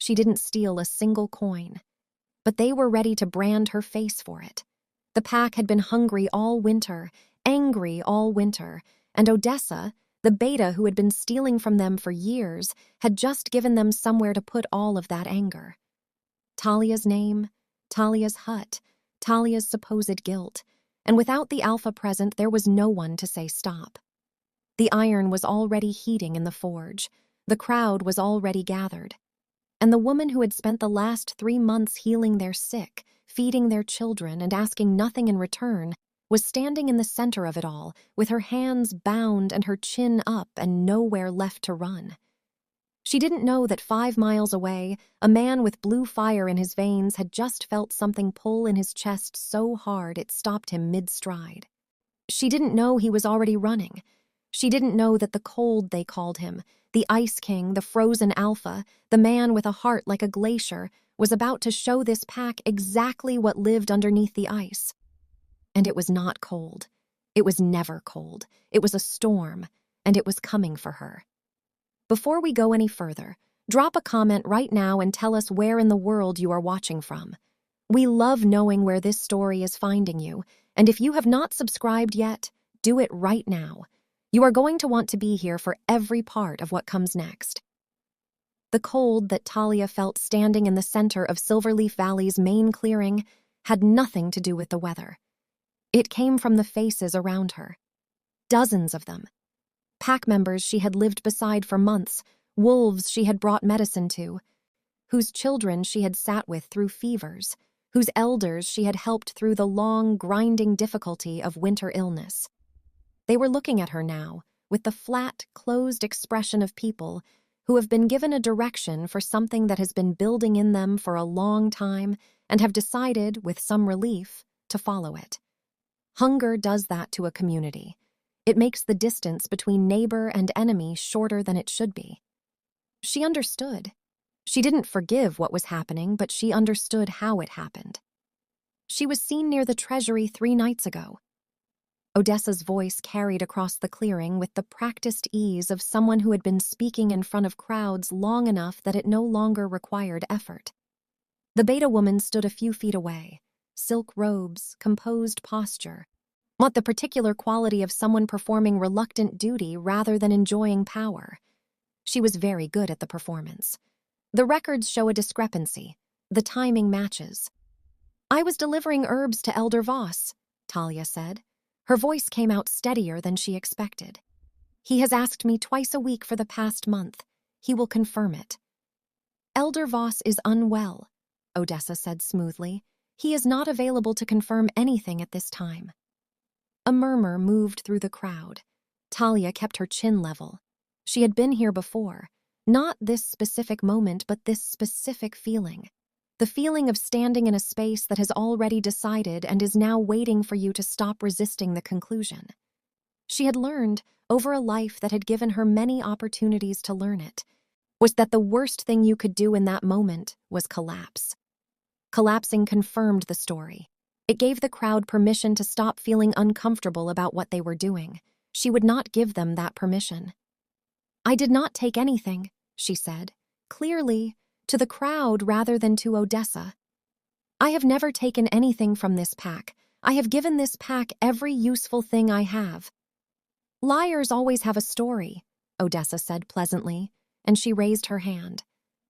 She didn't steal a single coin. But they were ready to brand her face for it. The pack had been hungry all winter, angry all winter, and Odessa, the beta who had been stealing from them for years, had just given them somewhere to put all of that anger. Talia's name, Talia's hut, Talia's supposed guilt, and without the alpha present, there was no one to say stop. The iron was already heating in the forge. The crowd was already gathered. And the woman who had spent the last 3 months healing their sick, feeding their children, and asking nothing in return, was standing in the center of it all, with her hands bound and her chin up and nowhere left to run. She didn't know that 5 miles away, a man with blue fire in his veins had just felt something pull in his chest so hard it stopped him mid-stride. She didn't know he was already running. She didn't know that the cold they called him, the Ice King, the frozen alpha, the man with a heart like a glacier, was about to show this pack exactly what lived underneath the ice. And it was not cold. It was never cold. It was a storm, and it was coming for her. Before we go any further, drop a comment right now and tell us where in the world you are watching from. We love knowing where this story is finding you, and if you have not subscribed yet, do it right now. You are going to want to be here for every part of what comes next. The cold that Talia felt standing in the center of Silverleaf Valley's main clearing had nothing to do with the weather. It came from the faces around her. Dozens of them. Pack members she had lived beside for months, wolves she had brought medicine to, whose children she had sat with through fevers, whose elders she had helped through the long, grinding difficulty of winter illness. They were looking at her now, with the flat, closed expression of people who have been given a direction for something that has been building in them for a long time and have decided, with some relief, to follow it. Hunger does that to a community. It makes the distance between neighbor and enemy shorter than it should be. She understood. She didn't forgive what was happening, but she understood how it happened. She was seen near the treasury 3 nights ago. Odessa's voice carried across the clearing with the practiced ease of someone who had been speaking in front of crowds long enough that it no longer required effort. The beta woman stood a few feet away. Silk robes, composed posture. What the particular quality of someone performing reluctant duty rather than enjoying power. She was very good at the performance. The records show a discrepancy. The timing matches. "I was delivering herbs to Elder Voss," Talia said. Her voice came out steadier than she expected. "He has asked me twice a week for the past month. He will confirm it." "Elder Voss is unwell," Odessa said smoothly. "He is not available to confirm anything at this time." A murmur moved through the crowd. Talia kept her chin level. She had been here before. Not this specific moment, but this specific feeling. The feeling of standing in a space that has already decided and is now waiting for you to stop resisting the conclusion. She had learned, over a life that had given her many opportunities to learn it, was that the worst thing you could do in that moment was collapse. Collapsing confirmed the story. It gave the crowd permission to stop feeling uncomfortable about what they were doing. She would not give them that permission. "I did not take anything," she said, clearly, to the crowd rather than to Odessa. "I have never taken anything from this pack. I have given this pack every useful thing I have." "Liars always have a story," Odessa said pleasantly, and she raised her hand.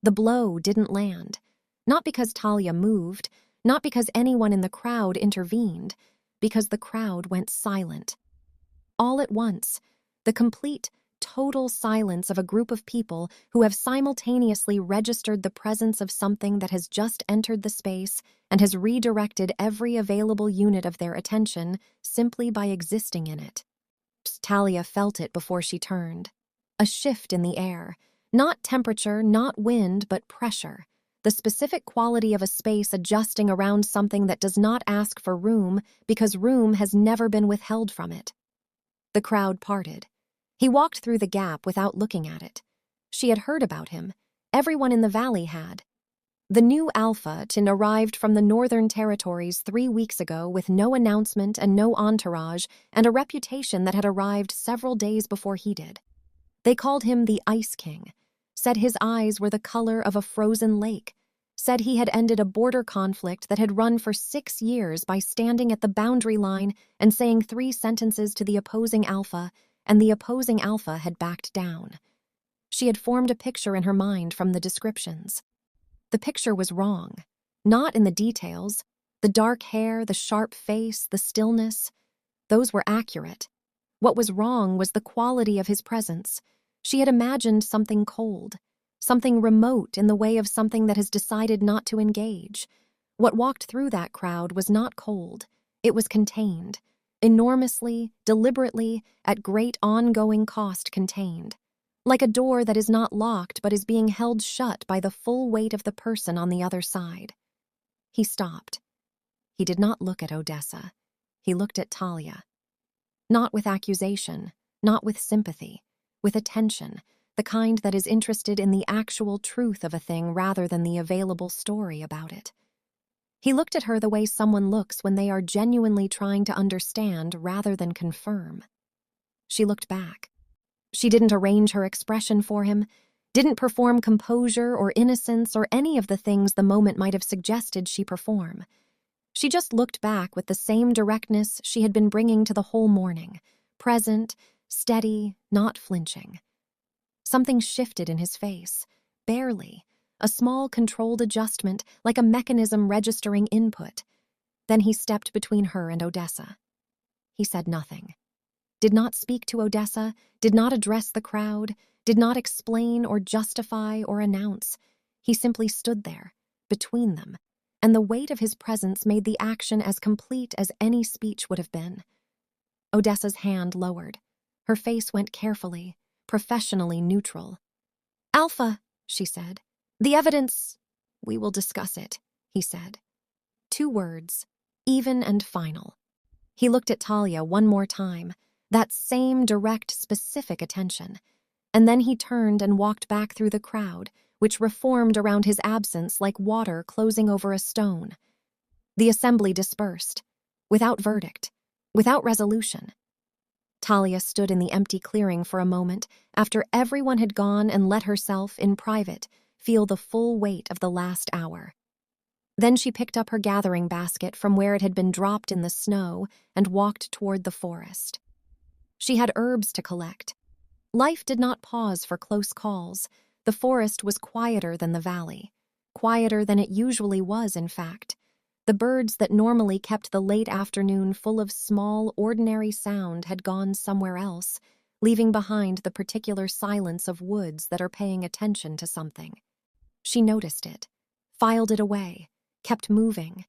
The blow didn't land. Not because Talia moved, not because anyone in the crowd intervened, because the crowd went silent. All at once, the complete, total silence of a group of people who have simultaneously registered the presence of something that has just entered the space and has redirected every available unit of their attention simply by existing in it. Talia felt it before she turned. A shift in the air. Not temperature, not wind, but pressure. The specific quality of a space adjusting around something that does not ask for room because room has never been withheld from it. The crowd parted. He walked through the gap without looking at it. She had heard about him. Everyone in the valley had. The new Alpha Tin arrived from the Northern Territories 3 weeks ago with no announcement and no entourage and a reputation that had arrived several days before he did. They called him the Ice King. said his eyes were the color of a frozen lake, said he had ended a border conflict that had run for 6 years by standing at the boundary line and saying 3 sentences to the opposing alpha, and the opposing alpha had backed down. She had formed a picture in her mind from the descriptions. The picture was wrong, not in the details. The dark hair, the sharp face, the stillness, those were accurate. What was wrong was the quality of his presence. She had imagined something cold, something remote in the way of something that has decided not to engage. What walked through that crowd was not cold. It was contained, enormously, deliberately, at great ongoing cost contained. Like a door that is not locked but is being held shut by the full weight of the person on the other side. He stopped. He did not look at Odessa. He looked at Talia. Not with accusation, not with sympathy, with attention, the kind that is interested in the actual truth of a thing rather than the available story about it. He looked at her the way someone looks when they are genuinely trying to understand rather than confirm. She looked back. She didn't arrange her expression for him, didn't perform composure or innocence or any of the things the moment might have suggested she perform. She just looked back with the same directness she had been bringing to the whole morning, present, steady, not flinching. Something shifted in his face, barely, a small controlled adjustment like a mechanism registering input. Then he stepped between her and Odessa. He said nothing. Did not speak to Odessa, did not address the crowd, did not explain or justify or announce. He simply stood there, between them, and the weight of his presence made the action as complete as any speech would have been. Odessa's hand lowered. Her face went carefully, professionally neutral. "Alpha," she said. "The evidence—" "We will discuss it," he said. 2 words, even and final. He looked at Talia one more time, that same direct, specific attention, and then he turned and walked back through the crowd, which reformed around his absence like water closing over a stone. The assembly dispersed, without verdict, without resolution. Talia stood in the empty clearing for a moment after everyone had gone and let herself, in private, feel the full weight of the last hour. Then she picked up her gathering basket from where it had been dropped in the snow and walked toward the forest. She had herbs to collect. Life did not pause for close calls. The forest was quieter than the valley, quieter than it usually was, in fact. The birds that normally kept the late afternoon full of small, ordinary sound had gone somewhere else, leaving behind the particular silence of woods that are paying attention to something. She noticed it, filed it away, kept moving.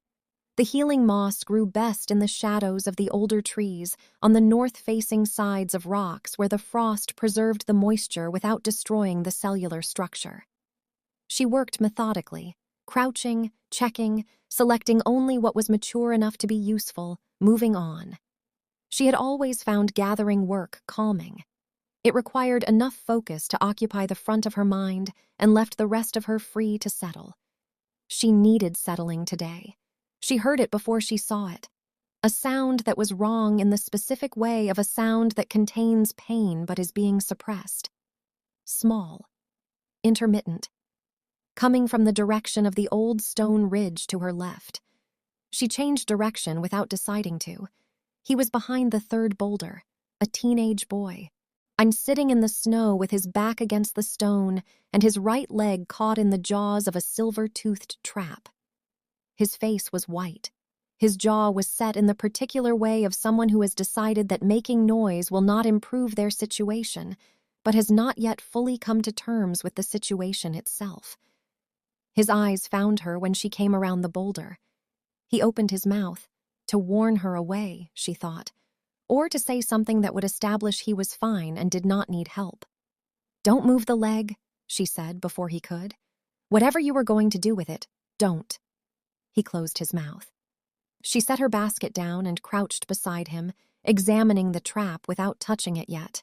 The healing moss grew best in the shadows of the older trees on the north-facing sides of rocks where the frost preserved the moisture without destroying the cellular structure. She worked methodically, crouching, checking, selecting only what was mature enough to be useful, moving on. She had always found gathering work calming. It required enough focus to occupy the front of her mind and left the rest of her free to settle. She needed settling today. She heard it before she saw it. A sound that was wrong in the specific way of a sound that contains pain but is being suppressed. Small. Intermittent. Coming from the direction of the old stone ridge to her left. She changed direction without deciding to. He was behind the 3rd boulder, a teenage boy. I'm sitting in the snow with his back against the stone and his right leg caught in the jaws of a silver-toothed trap. His face was white. His jaw was set in the particular way of someone who has decided that making noise will not improve their situation, but has not yet fully come to terms with the situation itself. His eyes found her when she came around the boulder. He opened his mouth, to warn her away, she thought, or to say something that would establish he was fine and did not need help. "Don't move the leg," she said before he could. "Whatever you were going to do with it, don't." He closed his mouth. She set her basket down and crouched beside him, examining the trap without touching it yet.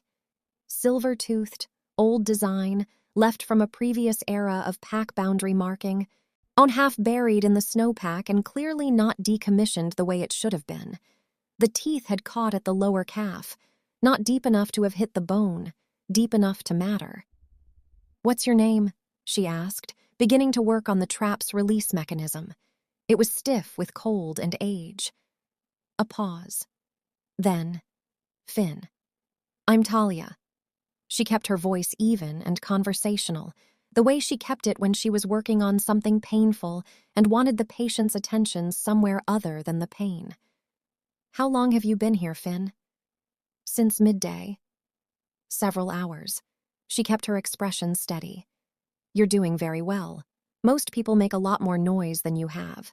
Silver-toothed, old design, left from a previous era of pack boundary marking, on half buried in the snowpack and clearly not decommissioned the way it should have been. The teeth had caught at the lower calf, not deep enough to have hit the bone, deep enough to matter. "What's your name?" she asked, beginning to work on the trap's release mechanism. It was stiff with cold and age. A pause. Then, "Finn." "I'm Talia." She kept her voice even and conversational, the way she kept it when she was working on something painful and wanted the patient's attention somewhere other than the pain. "How long have you been here, Finn?" "Since midday." "Several hours." She kept her expression steady. "You're doing very well. Most people make a lot more noise than you have."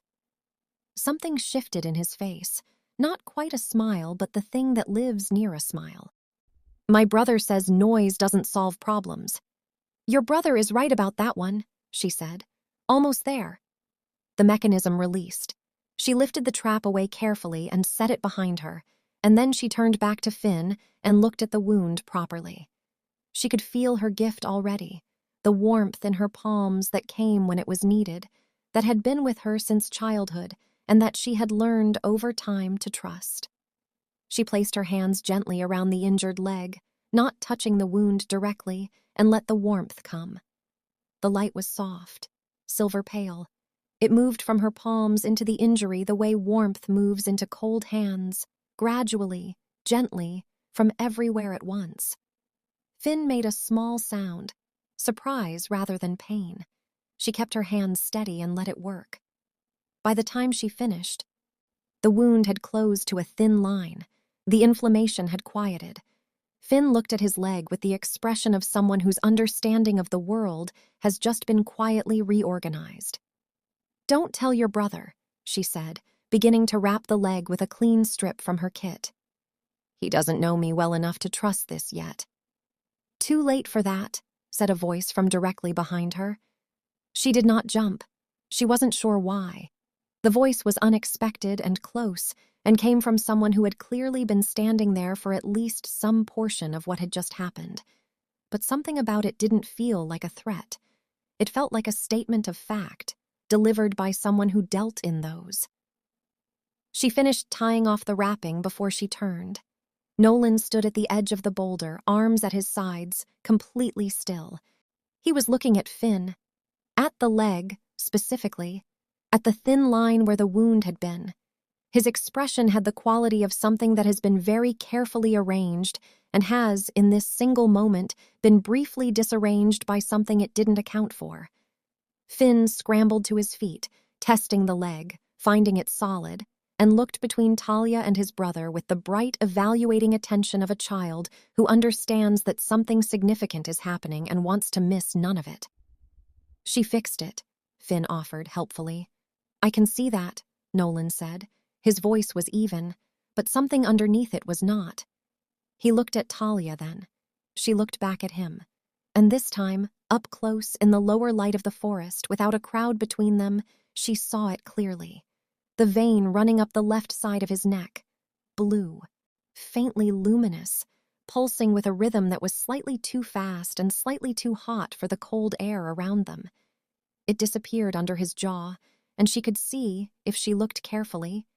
Something shifted in his face. Not quite a smile, but the thing that lives near a smile. "My brother says noise doesn't solve problems." "Your brother is right about that one," she said. "Almost there." The mechanism released. She lifted the trap away carefully and set it behind her, and then she turned back to Finn and looked at the wound properly. She could feel her gift already, the warmth in her palms that came when it was needed, that had been with her since childhood, and that she had learned over time to trust. She placed her hands gently around the injured leg, not touching the wound directly, and let the warmth come. The light was soft, silver pale. It moved from her palms into the injury the way warmth moves into cold hands, gradually, gently, from everywhere at once. Finn made a small sound, surprise rather than pain. She kept her hands steady and let it work. By the time she finished, the wound had closed to a thin line. The inflammation had quieted. Finn looked at his leg with the expression of someone whose understanding of the world has just been quietly reorganized. "Don't tell your brother," she said, beginning to wrap the leg with a clean strip from her kit. "He doesn't know me well enough to trust this yet." "Too late for that," said a voice from directly behind her. She did not jump. She wasn't sure why. The voice was unexpected and close, and came from someone who had clearly been standing there for at least some portion of what had just happened. But something about it didn't feel like a threat. It felt like a statement of fact, delivered by someone who dealt in those. She finished tying off the wrapping before she turned. Nolan stood at the edge of the boulder, arms at his sides, completely still. He was looking at Finn, at the leg, specifically, at the thin line where the wound had been. His expression had the quality of something that has been very carefully arranged and has, in this single moment, been briefly disarranged by something it didn't account for. Finn scrambled to his feet, testing the leg, finding it solid, and looked between Talia and his brother with the bright, evaluating attention of a child who understands that something significant is happening and wants to miss none of it. "She fixed it," Finn offered helpfully. "I can see that," Nolan said. His voice was even, but something underneath it was not. He looked at Talia then. She looked back at him. And this time, up close in the lower light of the forest, without a crowd between them, she saw it clearly. The vein running up the left side of his neck. Blue. Faintly luminous. Pulsing with a rhythm that was slightly too fast and slightly too hot for the cold air around them. It disappeared under his jaw, and she could see, if she looked carefully,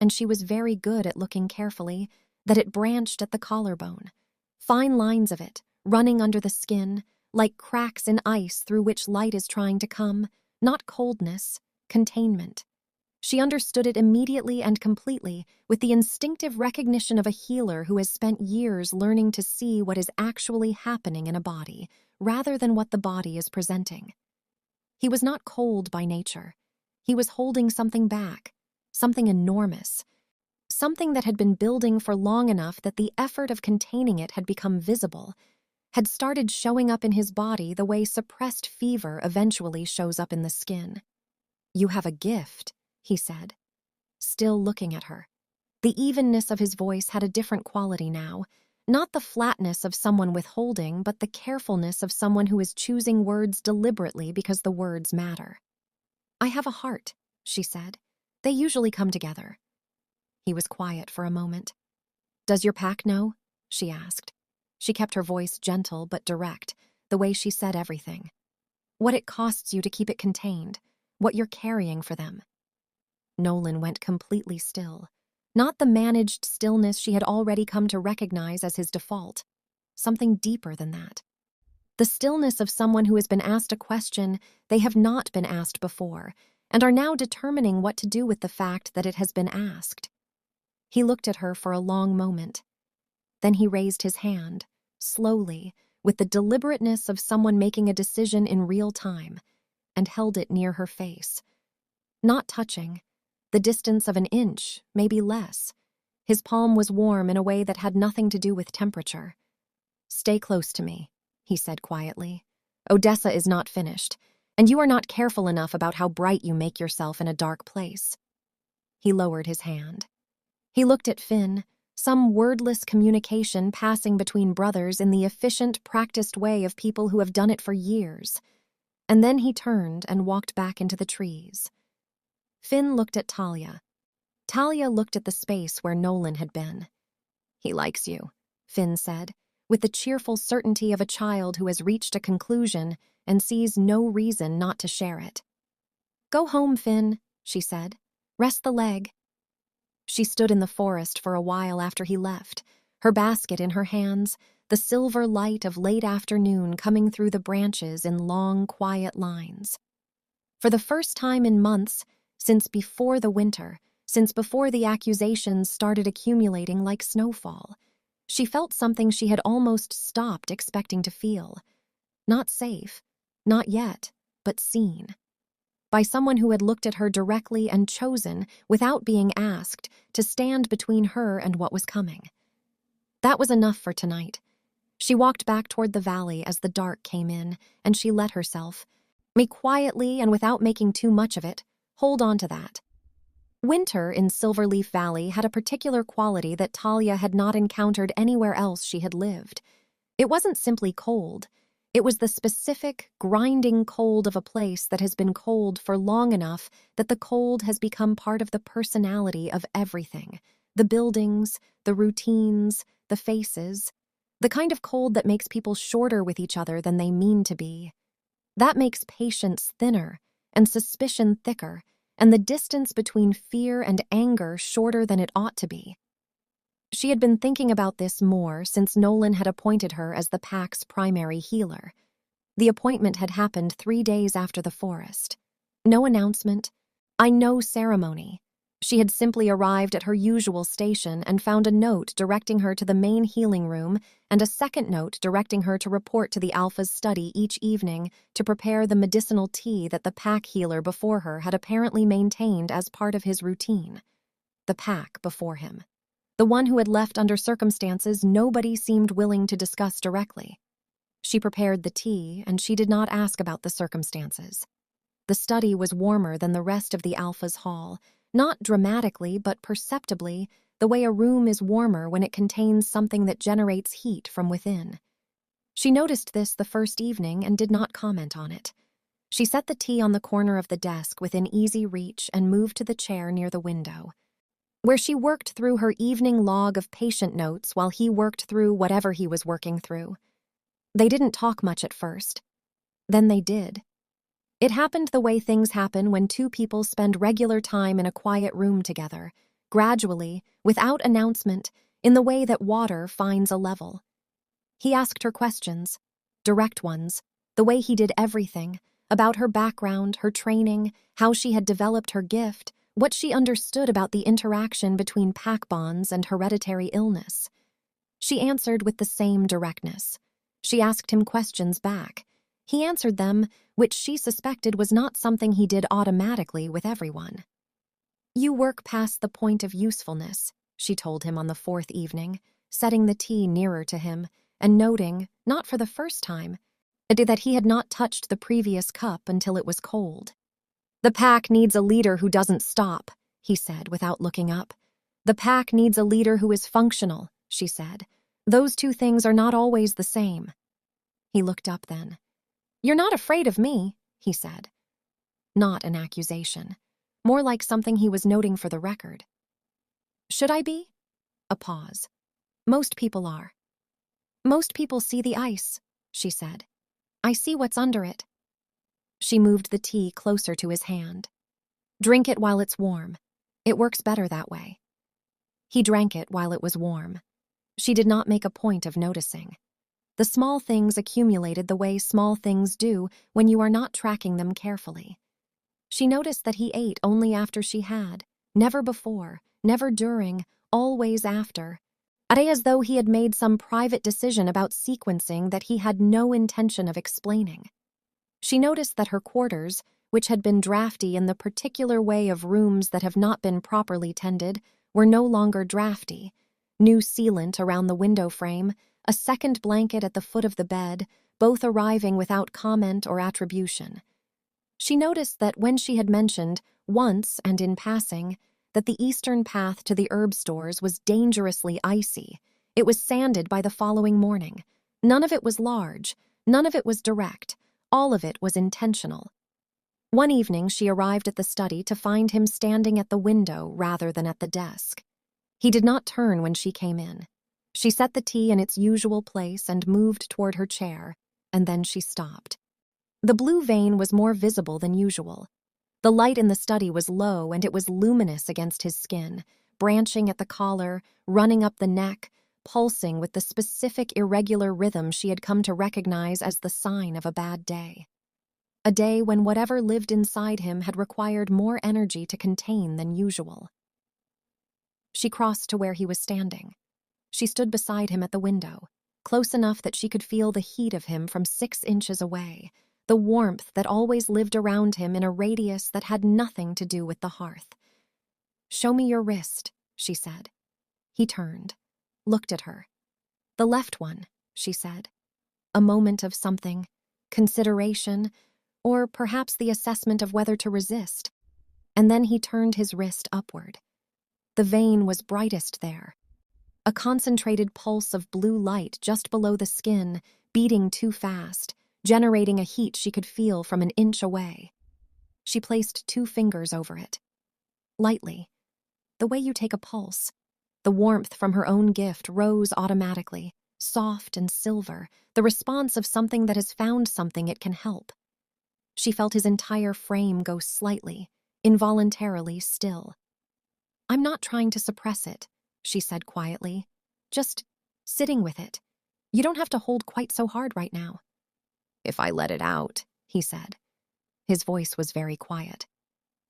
and she was very good at looking carefully, that it branched at the collarbone. Fine lines of it, running under the skin, like cracks in ice through which light is trying to come, not coldness, containment. She understood it immediately and completely, with the instinctive recognition of a healer who has spent years learning to see what is actually happening in a body, rather than what the body is presenting. He was not cold by nature. He was holding something back, something enormous, something that had been building for long enough that the effort of containing it had become visible, had started showing up in his body the way suppressed fever eventually shows up in the skin. "You have a gift," he said, still looking at her. The evenness of his voice had a different quality now, not the flatness of someone withholding, but the carefulness of someone who is choosing words deliberately because the words matter. "I have a heart," she said. "They usually come together." He was quiet for a moment. "Does your pack know?" she asked. She kept her voice gentle but direct, the way she said everything. "What it costs you to keep it contained, what you're carrying for them." Nolan went completely still. Not the managed stillness she had already come to recognize as his default. Something deeper than that. the stillness of someone who has been asked a question they have not been asked before and are now determining what to do with the fact that it has been asked. He looked at her for a long moment. Then he raised his hand, slowly, with the deliberateness of someone making a decision in real time, and held it near her face. Not touching, the distance of an inch, maybe less. His palm was warm in a way that had nothing to do with temperature. "Stay close to me," he said quietly. "Odessa is not finished, and you are not careful enough about how bright you make yourself in a dark place." He lowered his hand. He looked at Finn, some wordless communication passing between brothers in the efficient, practiced way of people who have done it for years. And then he turned and walked back into the trees. Finn looked at Talia. Talia looked at the space where Nolan had been. "He likes you," Finn said, with the cheerful certainty of a child who has reached a conclusion and sees no reason not to share it. "Go home, Finn," she said. "Rest the leg." She stood in the forest for a while after he left, her basket in her hands, the silver light of late afternoon coming through the branches in long, quiet lines. For the first time in months, since before the winter, since before the accusations started accumulating like snowfall, she felt something she had almost stopped expecting to feel. Not safe, not yet, but seen. By someone who had looked at her directly and chosen, without being asked, to stand between her and what was coming. That was enough for tonight. She walked back toward the valley as the dark came in, and she let herself, may quietly and without making too much of it, hold on to that. Winter in Silverleaf Valley had a particular quality that Talia had not encountered anywhere else she had lived. It wasn't simply cold. It was the specific, grinding cold of a place that has been cold for long enough that the cold has become part of the personality of everything. The buildings, the routines, the faces. The kind of cold that makes people shorter with each other than they mean to be. That makes patience thinner and suspicion thicker, and the distance between fear and anger shorter than it ought to be. She had been thinking about this more since Nolan had appointed her as the pack's primary healer. The appointment had happened 3 days after the forest. No announcement, no ceremony. She had simply arrived at her usual station and found a note directing her to the main healing room and a second note directing her to report to the Alpha's study each evening to prepare the medicinal tea that the pack healer before her had apparently maintained as part of his routine. The pack before him. The one who had left under circumstances nobody seemed willing to discuss directly. She prepared the tea, and she did not ask about the circumstances. The study was warmer than the rest of the Alpha's hall, not dramatically but perceptibly, the way a room is warmer when it contains something that generates heat from within. She noticed this the first evening and did not comment on it. She set the tea on the corner of the desk within easy reach and moved to the chair near the window, where she worked through her evening log of patient notes while he worked through whatever he was working through. They didn't talk much at first. Then they did. It happened the way things happen when two people spend regular time in a quiet room together, gradually, without announcement, in the way that water finds a level. He asked her questions, direct ones, the way he did everything, about her background, her training, how she had developed her gift, what she understood about the interaction between pack bonds and hereditary illness. She answered with the same directness. She asked him questions back. He answered them, which she suspected was not something he did automatically with everyone. "You work past the point of usefulness," she told him on the 4th evening, setting the tea nearer to him and noting, not for the first time, that he had not touched the previous cup until it was cold. "The pack needs a leader who doesn't stop," he said without looking up. "The pack needs a leader who is functional," she said. "Those two things are not always the same." He looked up then. "You're not afraid of me," he said. Not an accusation. More like something he was noting for the record. "Should I be?" A pause. "Most people are." "Most people see the ice," she said. "I see what's under it." She moved the tea closer to his hand. "Drink it while it's warm. It works better that way." He drank it while it was warm. She did not make a point of noticing. The small things accumulated the way small things do when you are not tracking them carefully. She noticed that he ate only after she had, never before, never during, always after, as though he had made some private decision about sequencing that he had no intention of explaining. She noticed that her quarters, which had been drafty in the particular way of rooms that have not been properly tended, were no longer drafty. New sealant around the window frame, a second blanket at the foot of the bed, both arriving without comment or attribution. She noticed that when she had mentioned, once and in passing, that the eastern path to the herb stores was dangerously icy, it was sanded by the following morning. None of it was large, none of it was direct, all of it was intentional. One evening she arrived at the study to find him standing at the window rather than at the desk. He did not turn when she came in. She set the tea in its usual place and moved toward her chair, and then she stopped. The blue vein was more visible than usual. The light in the study was low and it was luminous against his skin, branching at the collar, running up the neck, pulsing with the specific irregular rhythm she had come to recognize as the sign of a bad day. A day when whatever lived inside him had required more energy to contain than usual. She crossed to where he was standing. She stood beside him at the window, close enough that she could feel the heat of him from 6 inches away, the warmth that always lived around him in a radius that had nothing to do with the hearth. "Show me your wrist," she said. He turned, looked at her. "The left one," she said. A moment of something, consideration, or perhaps the assessment of whether to resist. And then he turned his wrist upward. The vein was brightest there. A concentrated pulse of blue light just below the skin, beating too fast, generating a heat she could feel from an inch away. She placed 2 fingers over it. Lightly, the way you take a pulse. The warmth from her own gift rose automatically, soft and silver, the response of something that has found something it can help. She felt his entire frame go slightly, involuntarily still. "I'm not trying to suppress it," she said quietly. "Just sitting with it. You don't have to hold quite so hard right now." "If I let it out," he said. His voice was very quiet.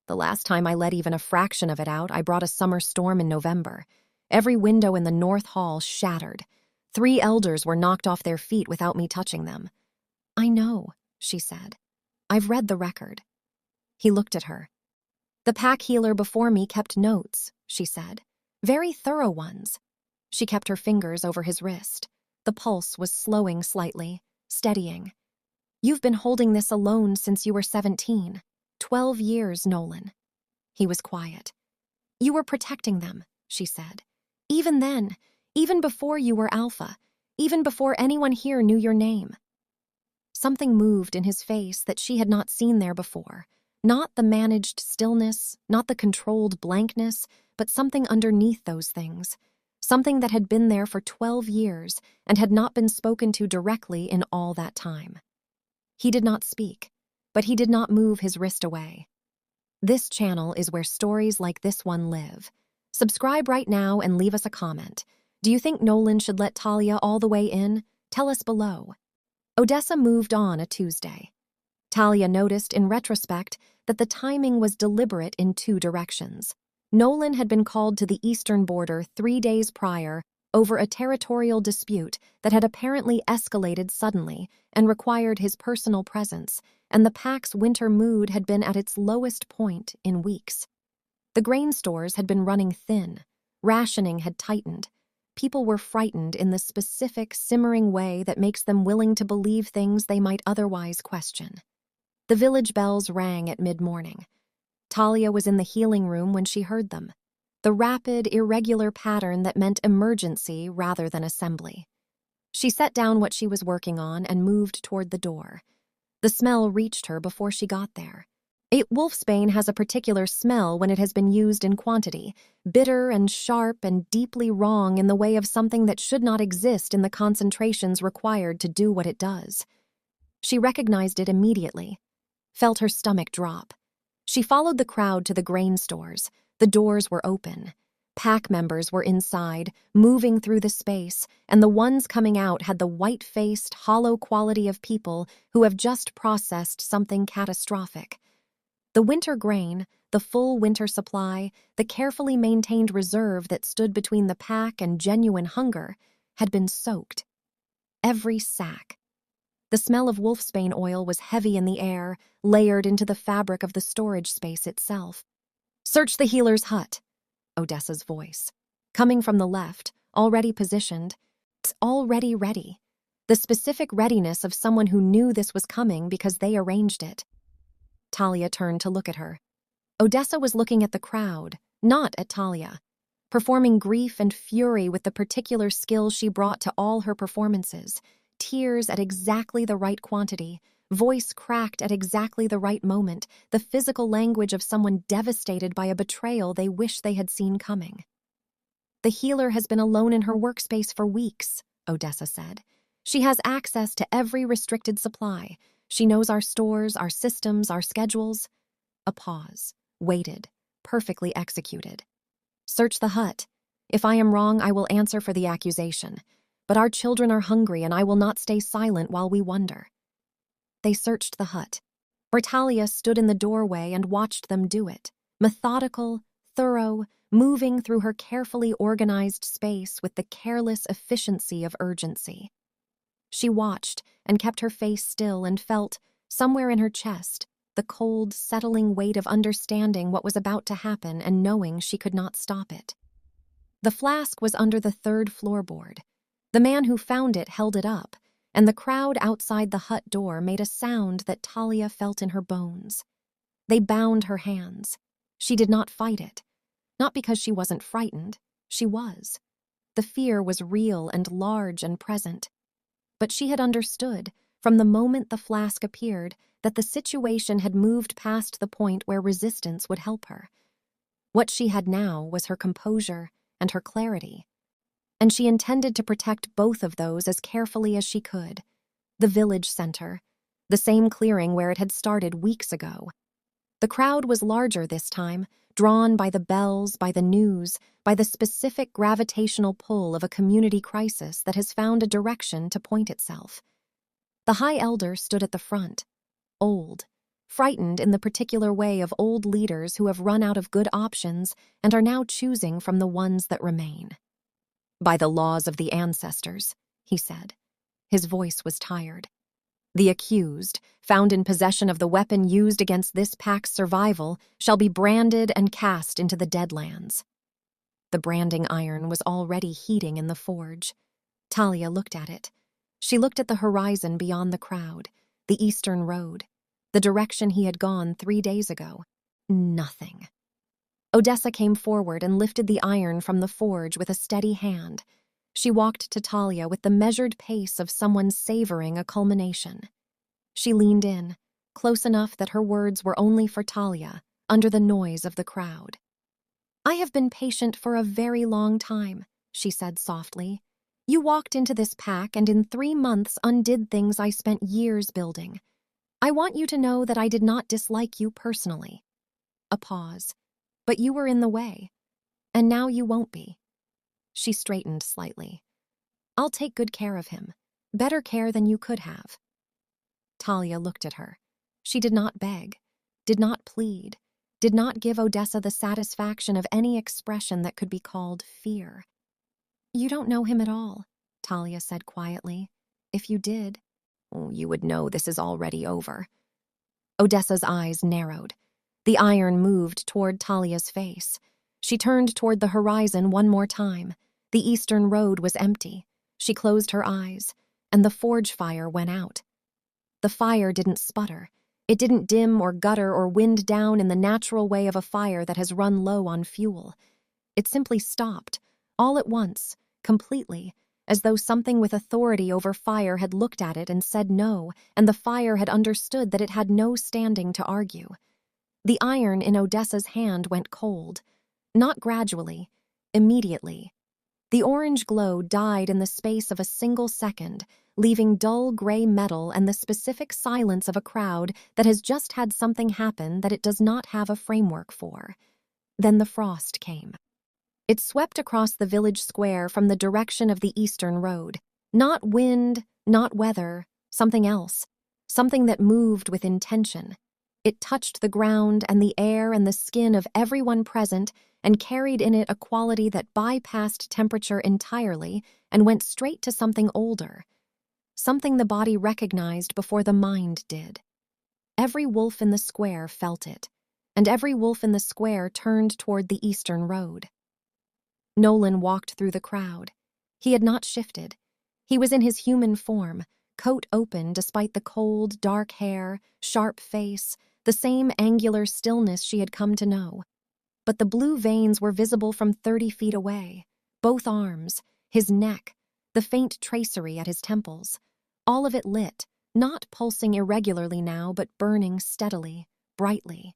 "The last time I let even a fraction of it out, I brought a summer storm in November. Every window in the North Hall shattered. 3 elders were knocked off their feet without me touching them." "I know," she said. "I've read the record." He looked at her. "The pack healer before me kept notes," she said. "Very thorough ones." She kept her fingers over his wrist. The pulse was slowing slightly, steadying. "You've been holding this alone since you were 17. 12 years, Nolan." He was quiet. "You were protecting them," she said. "Even then, even before you were Alpha, even before anyone here knew your name." Something moved in his face that she had not seen there before. Not the managed stillness, not the controlled blankness, but something underneath those things. Something that had been there for 12 years and had not been spoken to directly in all that time. He did not speak, but he did not move his wrist away. This channel is where stories like this one live. Subscribe right now and leave us a comment. Do you think Nolan should let Talia all the way in? Tell us below. Odessa moved on a Tuesday. Talia noticed in retrospect that the timing was deliberate in 2 directions. Nolan had been called to the eastern border 3 days prior over a territorial dispute that had apparently escalated suddenly and required his personal presence, and the pack's winter mood had been at its lowest point in weeks. The grain stores had been running thin. Rationing had tightened. People were frightened in the specific, simmering way that makes them willing to believe things they might otherwise question. The village bells rang at mid-morning. Talia was in the healing room when she heard them. The rapid, irregular pattern that meant emergency rather than assembly. She set down what she was working on and moved toward the door. The smell reached her before she got there. Wolfsbane has a particular smell when it has been used in quantity, bitter and sharp and deeply wrong in the way of something that should not exist in the concentrations required to do what it does. She recognized it immediately, felt her stomach drop. She followed the crowd to the grain stores. The doors were open. Pack members were inside, moving through the space, and the ones coming out had the white-faced, hollow quality of people who have just processed something catastrophic. The winter grain, the full winter supply, the carefully maintained reserve that stood between the pack and genuine hunger, had been soaked. Every sack. The smell of wolfsbane oil was heavy in the air, layered into the fabric of the storage space itself. "Search the healer's hut," Odessa's voice. Coming from the left, already positioned, already ready. The specific readiness of someone who knew this was coming because they arranged it. Talia turned to look at her. Odessa was looking at the crowd, not at Talia, performing grief and fury with the particular skill she brought to all her performances, tears at exactly the right quantity, voice cracked at exactly the right moment, the physical language of someone devastated by a betrayal they wish they had seen coming. "The healer has been alone in her workspace for weeks," Odessa said. "She has access to every restricted supply. She knows our stores, our systems, our schedules." A pause. Waited. Perfectly executed. "Search the hut. If I am wrong, I will answer for the accusation. But our children are hungry, and I will not stay silent while we wonder." They searched the hut. Talia stood in the doorway and watched them do it. Methodical, thorough, moving through her carefully organized space with the careless efficiency of urgency. She watched and kept her face still and felt, somewhere in her chest, the cold, settling weight of understanding what was about to happen and knowing she could not stop it. The flask was under the third floorboard. The man who found it held it up, and the crowd outside the hut door made a sound that Talia felt in her bones. They bound her hands. She did not fight it. Not because she wasn't frightened. She was. The fear was real and large and present. But she had understood, from the moment the flask appeared, that the situation had moved past the point where resistance would help her. What she had now was her composure and her clarity. And she intended to protect both of those as carefully as she could. The village center, the same clearing where it had started weeks ago. The crowd was larger this time, drawn by the bells, by the news, by the specific gravitational pull of a community crisis that has found a direction to point itself. The High Elder stood at the front, old, frightened in the particular way of old leaders who have run out of good options and are now choosing from the ones that remain. "By the laws of the ancestors," he said. His voice was tired. "The accused, found in possession of the weapon used against this pack's survival, shall be branded and cast into the Deadlands." The branding iron was already heating in the forge. Talia looked at it. She looked at the horizon beyond the crowd, the eastern road, the direction he had gone 3 days ago. Nothing. Odessa came forward and lifted the iron from the forge with a steady hand. She walked to Talia with the measured pace of someone savoring a culmination. She leaned in, close enough that her words were only for Talia, under the noise of the crowd. "I have been patient for a very long time," she said softly. "You walked into this pack and in 3 months undid things I spent years building. I want you to know that I did not dislike you personally." A pause. "But you were in the way. And now you won't be." She straightened slightly. "I'll take good care of him. Better care than you could have." Talia looked at her. She did not beg, did not plead, did not give Odessa the satisfaction of any expression that could be called fear. "You don't know him at all," Talia said quietly. "If you did, you would know this is already over." Odessa's eyes narrowed. The iron moved toward Talia's face. She turned toward the horizon one more time. The eastern road was empty. She closed her eyes, and the forge fire went out. The fire didn't sputter. It didn't dim or gutter or wind down in the natural way of a fire that has run low on fuel. It simply stopped, all at once, completely, as though something with authority over fire had looked at it and said no, and the fire had understood that it had no standing to argue. The iron in Odessa's hand went cold. Not gradually, immediately. The orange glow died in the space of a single second, leaving dull gray metal and the specific silence of a crowd that has just had something happen that it does not have a framework for. Then the frost came. It swept across the village square from the direction of the eastern road. Not wind, not weather, something else. Something that moved with intention. It touched the ground and the air and the skin of everyone present and carried in it a quality that bypassed temperature entirely and went straight to something older. Something the body recognized before the mind did. Every wolf in the square felt it, and every wolf in the square turned toward the eastern road. Nolan walked through the crowd. He had not shifted. He was in his human form, coat open despite the cold, dark hair, sharp face, the same angular stillness she had come to know. But the blue veins were visible from 30 feet away, both arms, his neck, the faint tracery at his temples, all of it lit, not pulsing irregularly now, but burning steadily, brightly.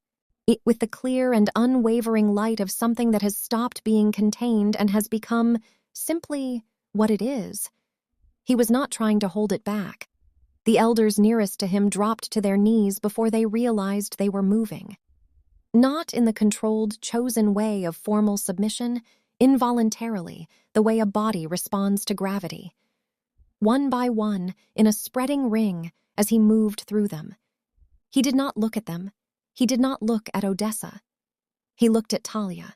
With the clear and unwavering light of something that has stopped being contained and has become simply what it is. He was not trying to hold it back. The elders nearest to him dropped to their knees before they realized they were moving. Not in the controlled, chosen way of formal submission, involuntarily, the way a body responds to gravity. One by one, in a spreading ring, as he moved through them. He did not look at them. He did not look at Odessa. He looked at Talia.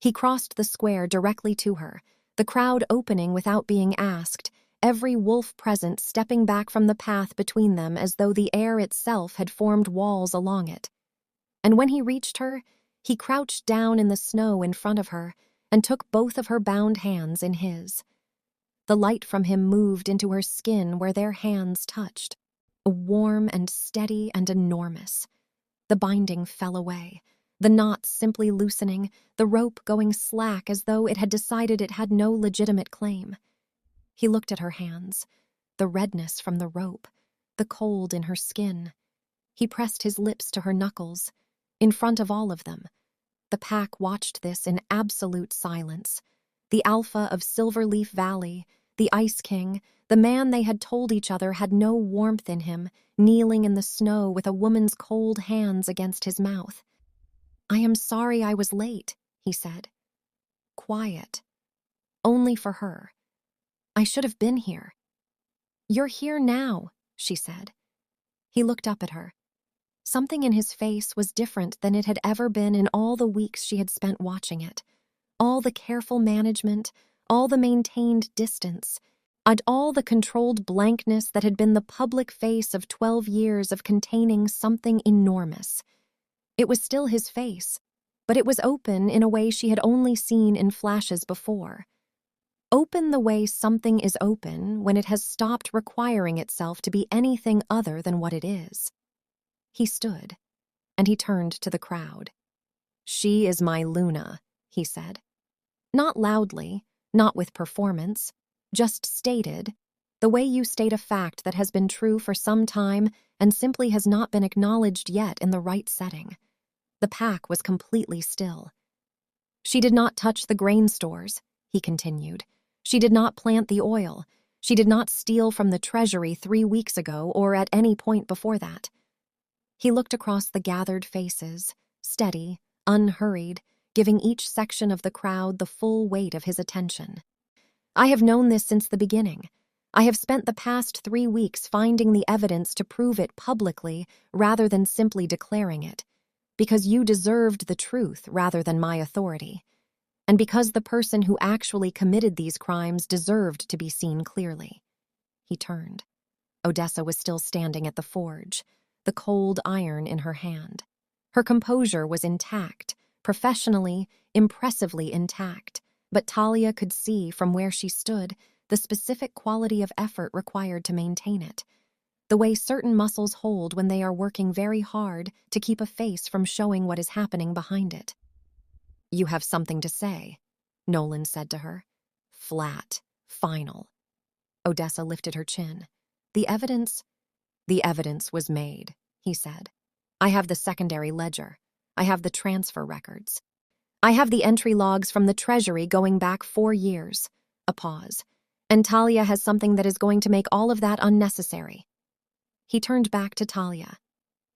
He crossed the square directly to her, the crowd opening without being asked, every wolf present stepping back from the path between them as though the air itself had formed walls along it. And when he reached her, he crouched down in the snow in front of her and took both of her bound hands in his. The light from him moved into her skin where their hands touched, warm and steady and enormous. The binding fell away, the knots simply loosening, the rope going slack as though it had decided it had no legitimate claim. He looked at her hands, the redness from the rope, the cold in her skin. He pressed his lips to her knuckles, in front of all of them. The pack watched this in absolute silence. The alpha of Silverleaf Valley, the Ice King, the man they had told each other had no warmth in him, kneeling in the snow with a woman's cold hands against his mouth. "I am sorry I was late," he said. Quiet. Only for her. "I should have been here." "You're here now," she said. He looked up at her. Something in his face was different than it had ever been in all the weeks she had spent watching it. All the careful management, all the maintained distance, and all the controlled blankness that had been the public face of 12 years of containing something enormous. It was still his face, but it was open in a way she had only seen in flashes before. Open the way something is open when it has stopped requiring itself to be anything other than what it is. He stood, and he turned to the crowd. "She is my Luna," he said. Not loudly, not with performance, just stated, the way you state a fact that has been true for some time and simply has not been acknowledged yet in the right setting. The pack was completely still. "She did not touch the grain stores," he continued. "She did not plant the oil. She did not steal from the treasury 3 weeks ago or at any point before that." He looked across the gathered faces, steady, unhurried, giving each section of the crowd the full weight of his attention. "I have known this since the beginning. I have spent the past 3 weeks finding the evidence to prove it publicly rather than simply declaring it, because you deserved the truth rather than my authority, and because the person who actually committed these crimes deserved to be seen clearly." He turned. Odessa was still standing at the forge, the cold iron in her hand. Her composure was intact, professionally, impressively intact, but Talia could see from where she stood the specific quality of effort required to maintain it, the way certain muscles hold when they are working very hard to keep a face from showing what is happening behind it. "You have something to say," Nolan said to her. Flat, final. Odessa lifted her chin. The evidence was made," he said. "I have the secondary ledger. I have the transfer records. I have the entry logs from the treasury going back 4 years." A pause. "And Talia has something that is going to make all of that unnecessary." He turned back to Talia.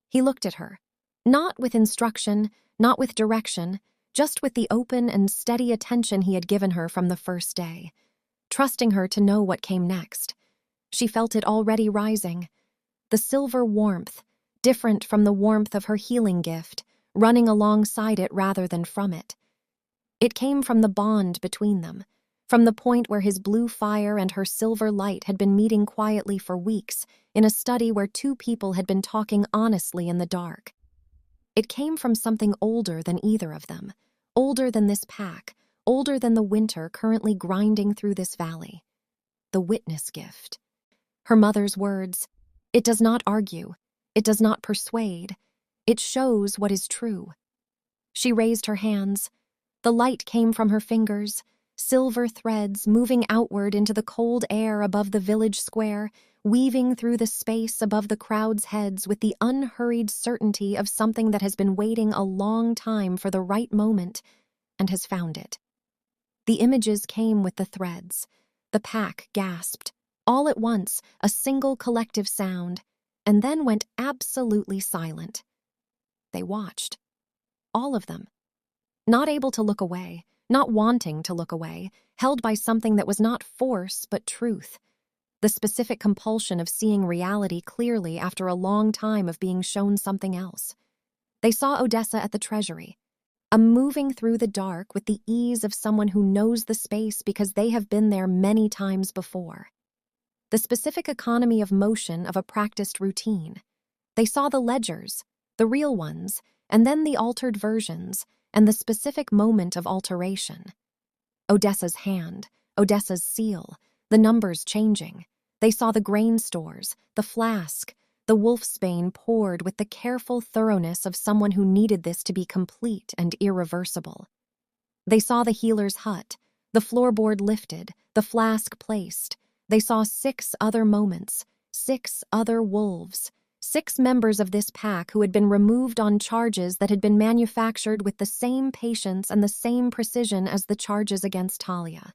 He looked at her. Not with instruction, not with direction, just with the open and steady attention he had given her from the first day, trusting her to know what came next. She felt it already rising. The silver warmth, different from the warmth of her healing gift, running alongside it rather than from it. It came from the bond between them, from the point where his blue fire and her silver light had been meeting quietly for weeks in a study where two people had been talking honestly in the dark. It came from something older than either of them, older than this pack, older than the winter currently grinding through this valley. The witness gift. Her mother's words, "It does not argue, it does not persuade, it shows what is true." She raised her hands. The light came from her fingers, silver threads moving outward into the cold air above the village square, weaving through the space above the crowd's heads with the unhurried certainty of something that has been waiting a long time for the right moment and has found it. The images came with the threads. The pack gasped. All at once, a single collective sound, and then went absolutely silent. They watched. All of them. Not able to look away, not wanting to look away, held by something that was not force but truth. The specific compulsion of seeing reality clearly after a long time of being shown something else. They saw Odessa at the treasury, moving through the dark with the ease of someone who knows the space because they have been there many times before. The specific economy of motion of a practiced routine. They saw the ledgers, the real ones, and then the altered versions, and the specific moment of alteration. Odessa's hand, Odessa's seal, the numbers changing. They saw the grain stores, the flask, the wolfsbane poured with the careful thoroughness of someone who needed this to be complete and irreversible. They saw the healer's hut, the floorboard lifted, the flask placed. They saw 6 other moments, 6 other wolves, 6 members of this pack who had been removed on charges that had been manufactured with the same patience and the same precision as the charges against Talia.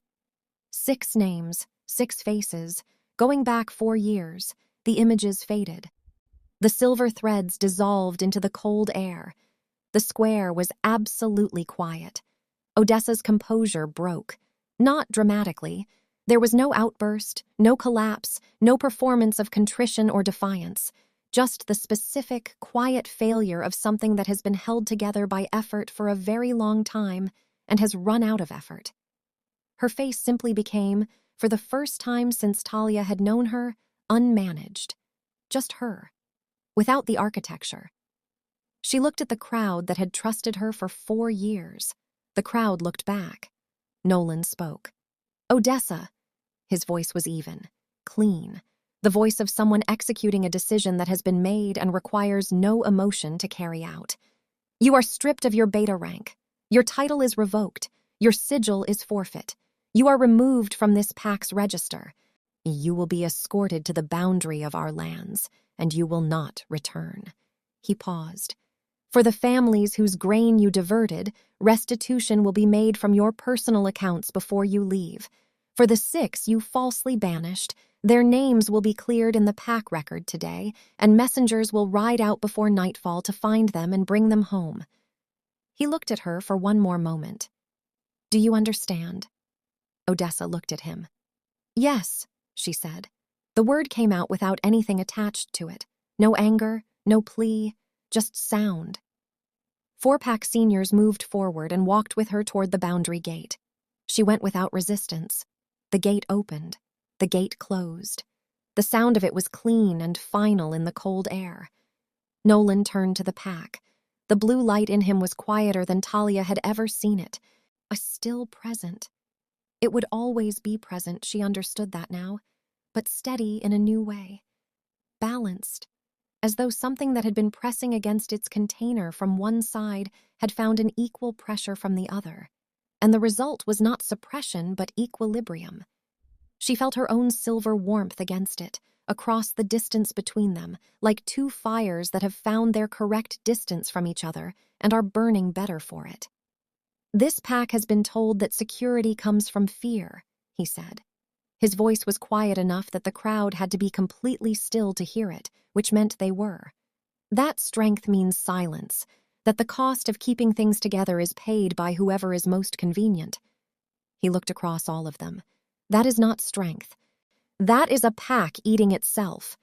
6 names, 6 faces, going back 4 years, the images faded. The silver threads dissolved into the cold air. The square was absolutely quiet. Odessa's composure broke, not dramatically. There was no outburst, no collapse, no performance of contrition or defiance. Just the specific, quiet failure of something that has been held together by effort for a very long time and has run out of effort. Her face simply became, for the first time since Talia had known her, unmanaged. Just her, without the architecture. She looked at the crowd that had trusted her for 4 years. The crowd looked back. Nolan spoke. "Odessa." His voice was even, clean. The voice of someone executing a decision that has been made and requires no emotion to carry out. "You are stripped of your beta rank. Your title is revoked. Your sigil is forfeit. You are removed from this pack's register. You will be escorted to the boundary of our lands, and you will not return." He paused. "For the families whose grain you diverted, restitution will be made from your personal accounts before you leave. For the 6 you falsely banished, their names will be cleared in the pack record today, and messengers will ride out before nightfall to find them and bring them home." He looked at her for one more moment. "Do you understand?" Odessa looked at him. "Yes," she said. The word came out without anything attached to it. No anger, no plea, just sound. 4-pack seniors moved forward and walked with her toward the boundary gate. She went without resistance. The gate opened. The gate closed. The sound of it was clean and final in the cold air. Nolan turned to the pack. The blue light in him was quieter than Talia had ever seen it. A still present. It would always be present, she understood that now, but steady in a new way. Balanced, as though something that had been pressing against its container from one side had found an equal pressure from the other. And the result was not suppression, but equilibrium. She felt her own silver warmth against it, across the distance between them, like 2 fires that have found their correct distance from each other and are burning better for it. "This pack has been told that security comes from fear," he said. His voice was quiet enough that the crowd had to be completely still to hear it, which meant they were. "That strength means silence. that the cost of keeping things together is paid by whoever is most convenient. He looked across all of them. That is not strength. That is a pack eating itself.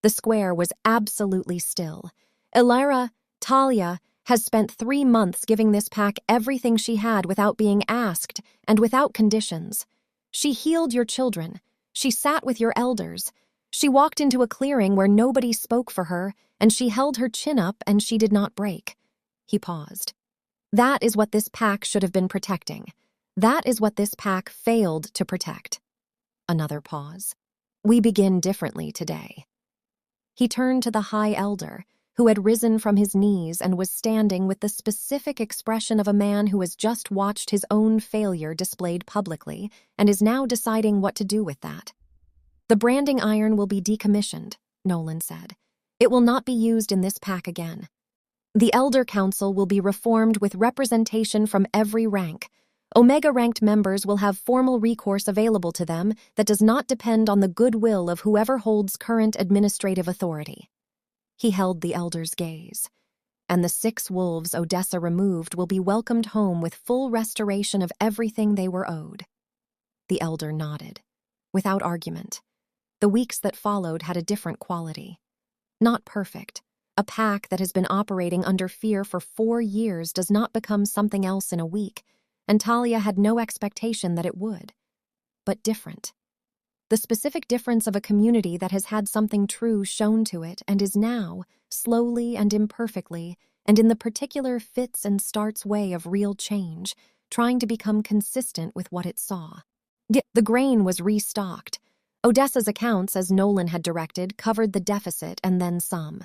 The square was absolutely still. Elira, Talia, has spent 3 months giving this pack everything she had without being asked and without conditions. She healed your children. She sat with your elders. She walked into a clearing where nobody spoke for her, and she held her chin up and she did not break. He paused. That is what this pack should have been protecting. That is what this pack failed to protect. Another pause. We begin differently today. He turned to the high elder, who had risen from his knees and was standing with the specific expression of a man who has just watched his own failure displayed publicly and is now deciding what to do with that. The branding iron will be decommissioned, Nolan said. It will not be used in this pack again. The Elder Council will be reformed with representation from every rank. Omega-ranked members will have formal recourse available to them that does not depend on the goodwill of whoever holds current administrative authority. He held the elder's gaze. And the 6 wolves Odessa removed will be welcomed home with full restoration of everything they were owed. The elder nodded, without argument. The weeks that followed had a different quality. Not perfect. A pack that has been operating under fear for 4 years does not become something else in a week, and Talia had no expectation that it would. But different. The specific difference of a community that has had something true shown to it and is now, slowly and imperfectly, and in the particular fits and starts way of real change, trying to become consistent with what it saw. The grain was restocked. Odessa's accounts, as Nolan had directed, covered the deficit and then some.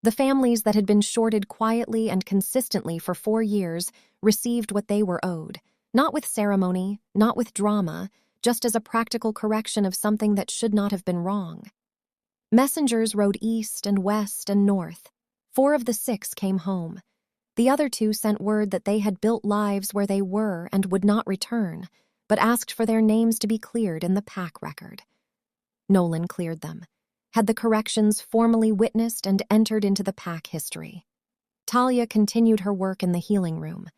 The families that had been shorted quietly and consistently for 4 years received what they were owed, not with ceremony, not with drama, just as a practical correction of something that should not have been wrong. Messengers rode east and west and north. 4 of the 6 came home. The other 2 sent word that they had built lives where they were and would not return, but asked for their names to be cleared in the pack record. Nolan cleared them, had the corrections formally witnessed and entered into the pack history. Talia continued her work in the healing room.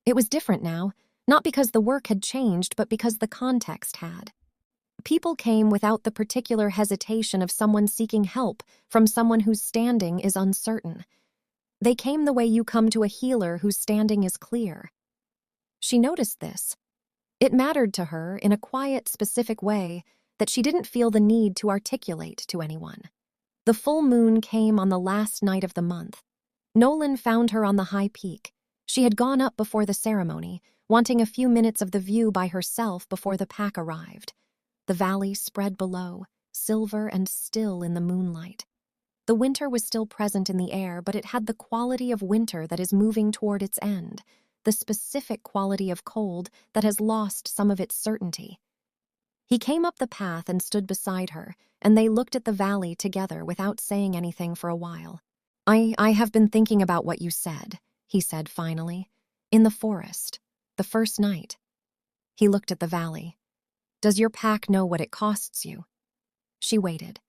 It was different now, not because the work had changed, but because the context had. People came without the particular hesitation of someone seeking help from someone whose standing is uncertain. They came the way you come to a healer whose standing is clear. She noticed this. It mattered to her in a quiet, specific way that she didn't feel the need to articulate to anyone. The full moon came on the last night of the month. Nolan found her on the high peak. She had gone up before the ceremony, wanting a few minutes of the view by herself before the pack arrived. The valley spread below, silver and still in the moonlight. The winter was still present in the air, but it had the quality of winter that is moving toward its end, the specific quality of cold that has lost some of its certainty. He came up the path and stood beside her, and they looked at the valley together without saying anything for a while. I have been thinking about what you said, he said finally. In the forest, the first night. He looked at the valley. Does your pack know what it costs you? She waited.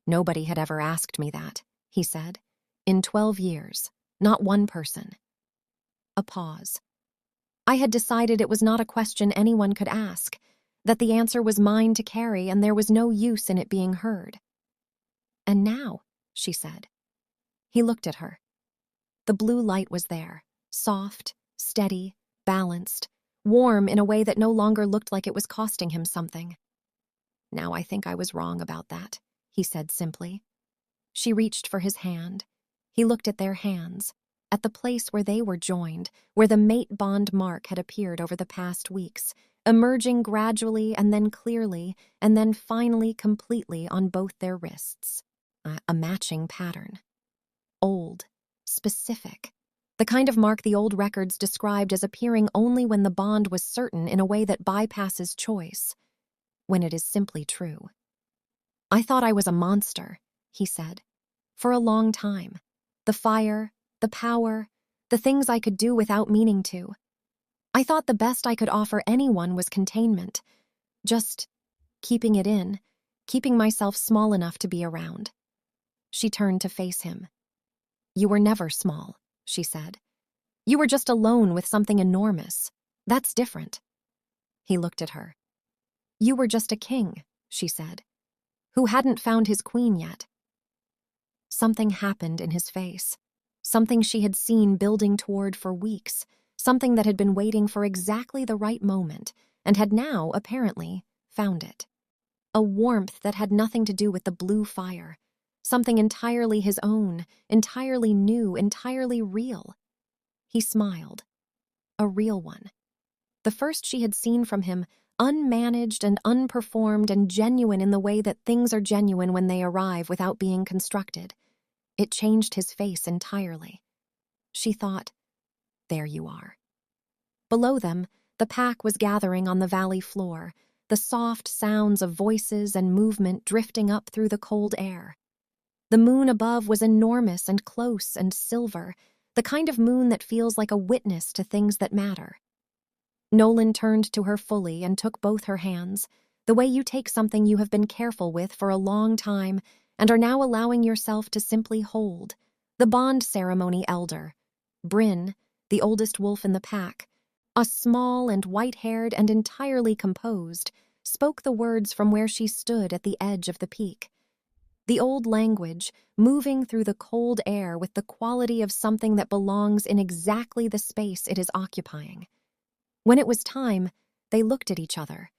Nobody had ever asked me that, he said. In 12 years, not one person. A pause. I had decided it was not a question anyone could ask, that the answer was mine to carry and there was no use in it being heard. And now, she said. He looked at her. The blue light was there, soft, steady, balanced, warm in a way that no longer looked like it was costing him something. Now I think I was wrong about that, he said simply. She reached for his hand. He looked at their hands, at the place where they were joined, where the mate bond mark had appeared over the past weeks, emerging gradually and then clearly, and then finally completely on both their wrists. A matching pattern. Old, specific. The kind of mark the old records described as appearing only when the bond was certain in a way that bypasses choice, when it is simply true. I thought I was a monster, he said, for a long time. The fire, the power, the things I could do without meaning to. I thought the best I could offer anyone was containment, just keeping it in, keeping myself small enough to be around. She turned to face him. You were never small, she said. You were just alone with something enormous. That's different. He looked at her. You were just a king, she said, who hadn't found his queen yet. Something happened in his face. Something she had seen building toward for weeks. Something that had been waiting for exactly the right moment and had now, apparently, found it. A warmth that had nothing to do with the blue fire. Something entirely his own, entirely new, entirely real. He smiled. A real one. The first she had seen from him, unmanaged and unperformed and genuine in the way that things are genuine when they arrive without being constructed. It changed his face entirely. She thought, there you are. Below them, the pack was gathering on the valley floor, the soft sounds of voices and movement drifting up through the cold air. The moon above was enormous and close and silver, the kind of moon that feels like a witness to things that matter. Nolan turned to her fully and took both her hands, the way you take something you have been careful with for a long time and are now allowing yourself to simply hold. The bond ceremony elder, Bryn, the oldest wolf in the pack, a small and white-haired and entirely composed, spoke the words from where she stood at the edge of the peak. The old language, moving through the cold air with the quality of something that belongs in exactly the space it is occupying. When it was time, they looked at each other.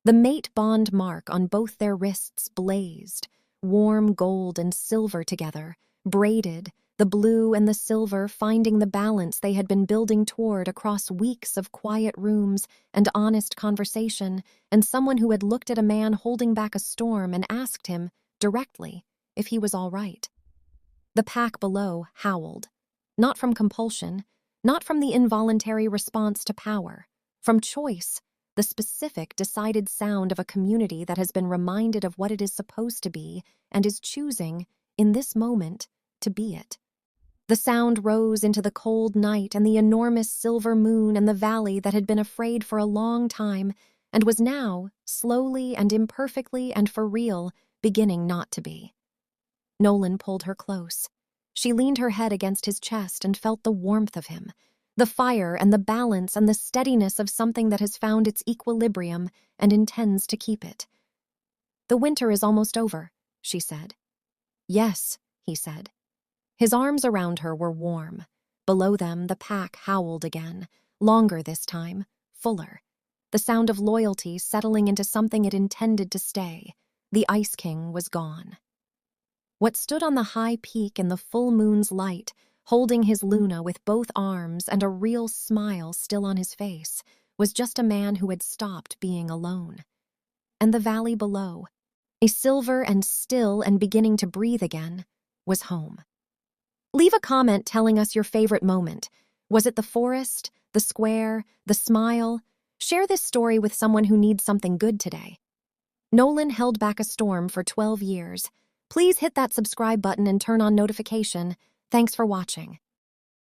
The mate bond mark on both their wrists blazed, warm gold and silver together, braided, the blue and the silver finding the balance they had been building toward across weeks of quiet rooms and honest conversation, and someone who had looked at a man holding back a storm and asked him, directly, if he was all right. The pack below howled, not from compulsion, not from the involuntary response to power, from choice, the specific, decided sound of a community that has been reminded of what it is supposed to be and is choosing, in this moment, to be it. The sound rose into the cold night and the enormous silver moon and the valley that had been afraid for a long time and was now, slowly and imperfectly and for real, beginning not to be. Nolan pulled her close. She leaned her head against his chest and felt the warmth of him, the fire and the balance and the steadiness of something that has found its equilibrium and intends to keep it. The winter is almost over, she said. Yes, he said. His arms around her were warm. Below them, the pack howled again, longer this time, fuller. The sound of loyalty settling into something it intended to stay. The Ice King was gone. What stood on the high peak in the full moon's light, holding his Luna with both arms and a real smile still on his face, was just a man who had stopped being alone. And the valley below, a silver and still and beginning to breathe again, was home. Leave a comment telling us your favorite moment. Was it the forest, the square, the smile? Share this story with someone who needs something good today. Nolan held back a storm for 12 years. Please hit that subscribe button and turn on notification. Thanks for watching.